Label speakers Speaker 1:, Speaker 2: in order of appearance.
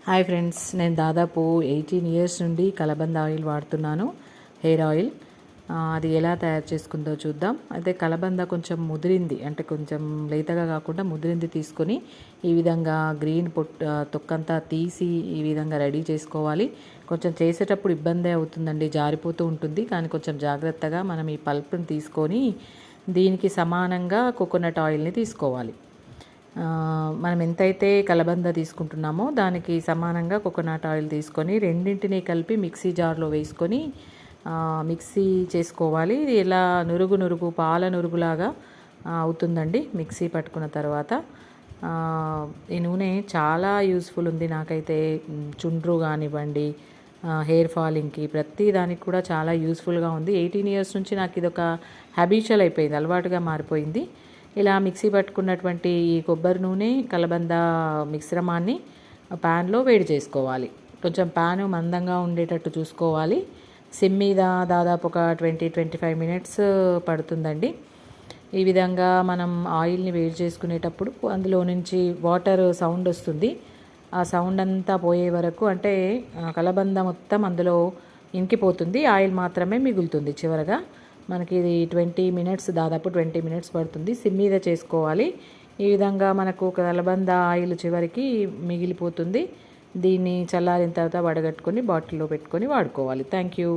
Speaker 1: Hi friends, నేను దాదాపు 18 years నుండి కలబంద ఆయిల్ వాడుతున్నాను. హెయిర్ ఆయిల్ అది ఎలా తయారు చేసుకుందో చూద్దాం. అయితే కలబంద కొంచెం ముదిరింది, అంటే కొంచెం లేతగా కాకుండా ముదిరింది తీసుకొని ఈ విధంగా గ్రీన్ తొక్కంతా తీసి ఈ విధంగా రెడీ చేసుకోవాలి. కొంచెం చేసేటప్పుడు ఇబ్బంది అవుతుందండి, జారిపోతూ ఉంటుంది. కానీ కొంచెం జాగ్రత్తగా మనం ఈ పల్ప్ని తీసుకొని దీనికి సమానంగా కోకోనట్ ఆయిల్ని తీసుకోవాలి. మనం ఎంతైతే కలబంద తీసుకుంటున్నామో దానికి సమానంగా కోకోనట్ ఆయిల్ తీసుకొని రెండింటిని కలిపి మిక్సీ జార్లో వేసుకొని మిక్సీ చేసుకోవాలి. ఇది ఇలా నురుగు పాల నురుగులాగా అవుతుందండి మిక్సీ పట్టుకున్న తర్వాత. ఈ నూనె చాలా యూస్ఫుల్ ఉంది నాకైతే. చుండ్రు కానివ్వండి, హెయిర్ ఫాలింగ్కి, ప్రతి దానికి కూడా చాలా యూస్ఫుల్గా ఉంది. 18 ఇయర్స్ నుంచి నాకు ఇది ఒక హ్యాబిచువల్ అయిపోయింది, అలవాటుగా మారిపోయింది. ఇలా మిక్సీ పట్టుకున్నటువంటి ఈ కొబ్బరి నూనె కలబంద మిశ్రమాన్ని ప్యాన్లో వేడి చేసుకోవాలి. కొంచెం ప్యాను మందంగా ఉండేటట్టు చూసుకోవాలి. సిమ్ మీద దాదాపు ఒక 20-25 మినిట్స్ పడుతుందండి. ఈ విధంగా మనం ఆయిల్ని వేడి చేసుకునేటప్పుడు అందులో నుంచి వాటర్ సౌండ్ వస్తుంది. ఆ సౌండ్ అంతా పోయే వరకు, అంటే కలబంద మొత్తం అందులో ఇంకిపోతుంది, ఆయిల్ మాత్రమే మిగులుతుంది. చివరగా మనకి ఇది 20 మినిట్స్, దాదాపు 20 మినిట్స్ పడుతుంది. సిమ్ మీద చేసుకోవాలి. ఈ విధంగా మనకు కలబంద ఆయిల్ చివరికి మిగిలిపోతుంది. దీన్ని చల్లారిన తర్వాత వడగట్టుకొని బాటిల్లో పెట్టుకొని వాడుకోవాలి. Thank you.